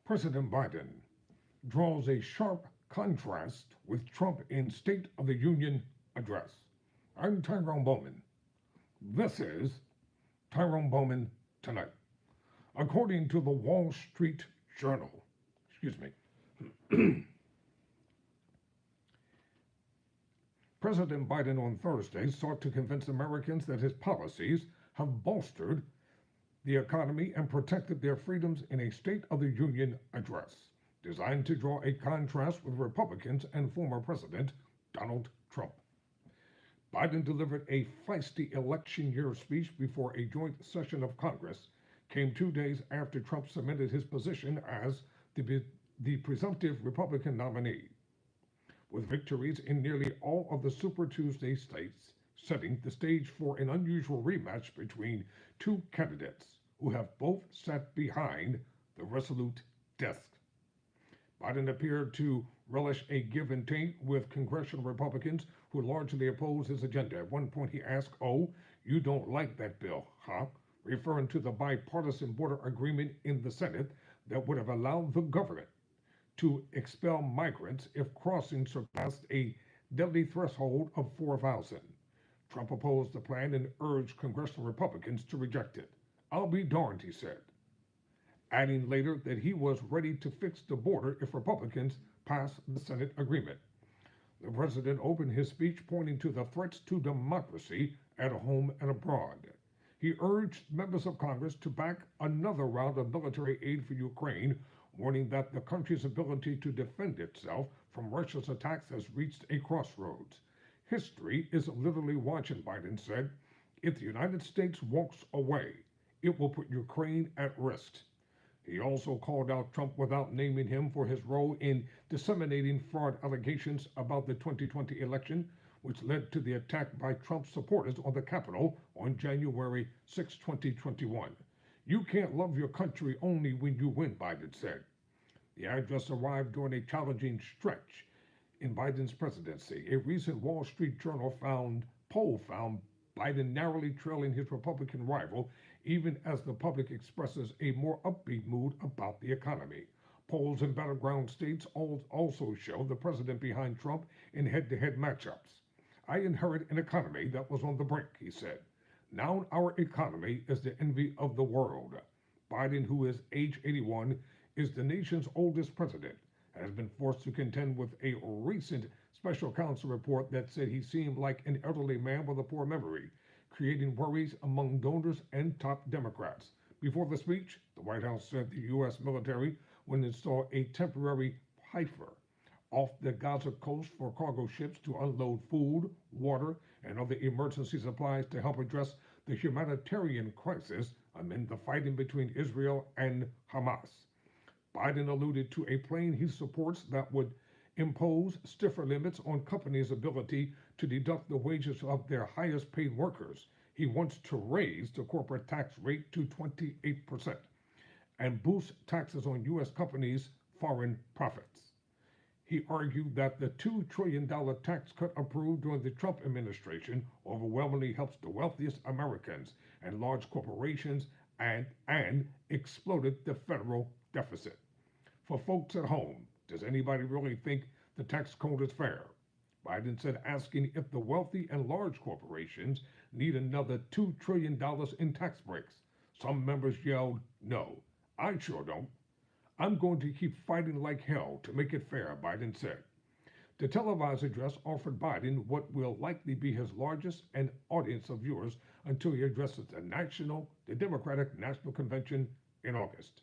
President Biden draws a sharp contrast with Trump in State of the Union address. I'm Tyrone Bowman. This is Tyrone Bowman Tonight. According to the Wall Street Journal, excuse me, President Biden on Thursday sought to convince Americans that his policies have bolstered the economy and protected their freedoms in a State of the Union address designed to draw a contrast with Republicans and former President Donald Trump. Biden delivered a feisty election year speech before a joint session of Congress, came 2 days after Trump cemented his position as the presumptive Republican nominee, with victories in nearly all of the Super Tuesday states, setting the stage for an unusual rematch between two candidates who have both sat behind the resolute desk. Biden appeared to relish a give and take with congressional Republicans who largely opposed his agenda. At one point, he asked, "Oh, you don't like that bill, huh?" referring to the bipartisan border agreement in the Senate that would have allowed the government to expel migrants if crossing surpassed a deadly threshold of 4,000. Trump opposed the plan and urged congressional Republicans to reject it. "I'll be darned," he said, adding later that he was ready to fix the border if Republicans passed the Senate agreement. The president opened his speech pointing to the threats to democracy at home and abroad. He urged members of Congress to back another round of military aid for Ukraine, warning that the country's ability to defend itself from Russia's attacks has reached a crossroads. "History is literally watching," Biden said. "If the United States walks away, it will put Ukraine at risk." He also called out Trump without naming him for his role in disseminating fraud allegations about the 2020 election, which led to the attack by Trump supporters on the Capitol on January 6, 2021. "You can't love your country only when you win," Biden said. The address arrived during a challenging stretch in Biden's presidency. A recent Wall Street Journal poll found Biden narrowly trailing his Republican rival, even as the public expresses a more upbeat mood about the economy. Polls in battleground states also show the president behind Trump in head-to-head matchups. "I inherit an economy that was on the brink," he said. "Now our economy is the envy of the world." Biden, who is age 81, is the nation's oldest president, has been forced to contend with a recent special counsel report that said he seemed like an elderly man with a poor memory, creating worries among donors and top Democrats. Before the speech, the White House said the U.S. military would install a temporary heifer off the Gaza coast for cargo ships to unload food, water, and other emergency supplies to help address the humanitarian crisis amid the fighting between Israel and Hamas. Biden alluded to a plan he supports that would impose stiffer limits on companies' ability to deduct the wages of their highest paid workers. He wants to raise the corporate tax rate to 28% and boost taxes on U.S. companies' foreign profits. He argued that the $2 trillion tax cut approved during the Trump administration overwhelmingly helps the wealthiest Americans and large corporations and exploded the federal deficit. For folks at home, does anybody really think the tax code is fair? Biden said, asking if the wealthy and large corporations need another $2 trillion in tax breaks. Some members yelled, "No, I sure don't." "I'm going to keep fighting like hell to make it fair," Biden said. The televised address offered Biden what will likely be his largest and audience of viewers until he addresses the Democratic National Convention in August.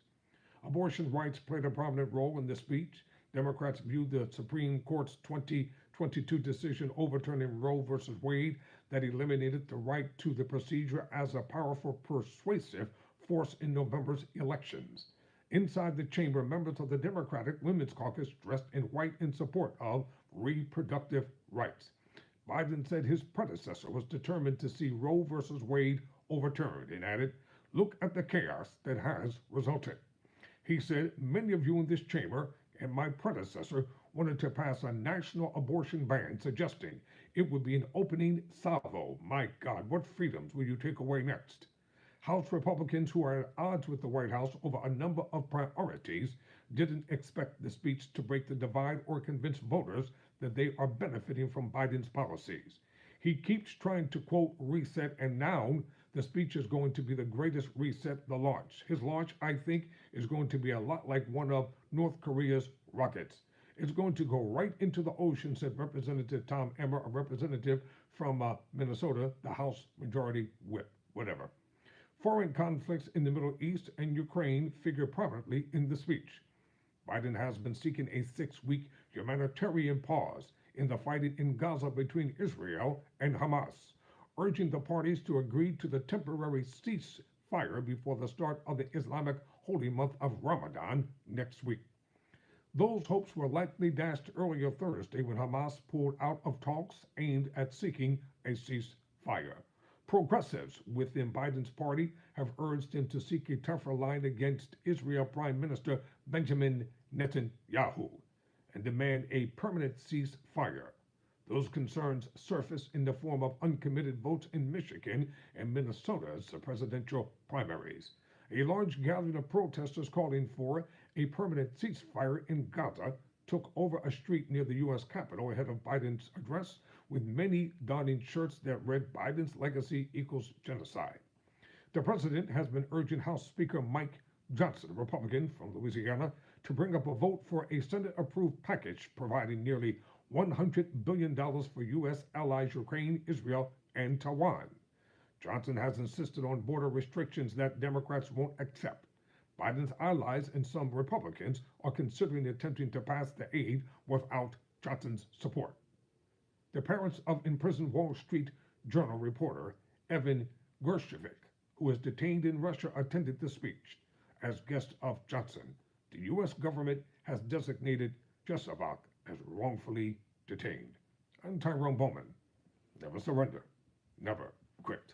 Abortion rights played a prominent role in this speech. Democrats viewed the Supreme Court's 2022 decision overturning Roe v. Wade that eliminated the right to the procedure as a powerful persuasive force in November's elections. Inside the chamber, members of the Democratic Women's Caucus dressed in white in support of reproductive rights. Biden said his predecessor was determined to see Roe v. Wade overturned and added, "Look at the chaos that has resulted." He said, "Many of you in this chamber and my predecessor wanted to pass a national abortion ban, suggesting it would be an opening salvo. My God, what freedoms will you take away next?" House Republicans who are at odds with the White House over a number of priorities didn't expect the speech to break the divide or convince voters that they are benefiting from Biden's policies. He keeps trying to quote reset, and now the speech is going to be the greatest reset, the launch. His launch, I think, is going to be a lot like one of North Korea's rockets. It's going to go right into the ocean, said Representative Tom Emmer, a representative from Minnesota, the House Majority Whip, whatever. Foreign conflicts in the Middle East and Ukraine figure prominently in the speech. Biden has been seeking a 6-week humanitarian pause in the fighting in Gaza between Israel and Hamas, urging the parties to agree to the temporary ceasefire before the start of the Islamic holy month of Ramadan next week. Those hopes were likely dashed earlier Thursday when Hamas pulled out of talks aimed at seeking a ceasefire. Progressives within Biden's party have urged him to seek a tougher line against Israel Prime Minister Benjamin Netanyahu and demand a permanent ceasefire. Those concerns surfaced in the form of uncommitted votes in Michigan and Minnesota's presidential primaries. A large gathering of protesters calling for a permanent ceasefire in Gaza took over a street near the U.S. Capitol ahead of Biden's address, with many donning shirts that read Biden's legacy equals genocide. The president has been urging House Speaker Mike Johnson, a Republican from Louisiana, to bring up a vote for a Senate-approved package providing nearly $100 billion for U.S. allies Ukraine, Israel, and Taiwan. Johnson has insisted on border restrictions that Democrats won't accept. Biden's allies and some Republicans are considering attempting to pass the aid without Johnson's support. The parents of imprisoned Wall Street Journal reporter Evan Gershkovich, who is detained in Russia, attended the speech. As guest of Johnson, the U.S. government has designated Jesavak as wrongfully detained. I'm Tyrone Bowman. Never surrender, never quit.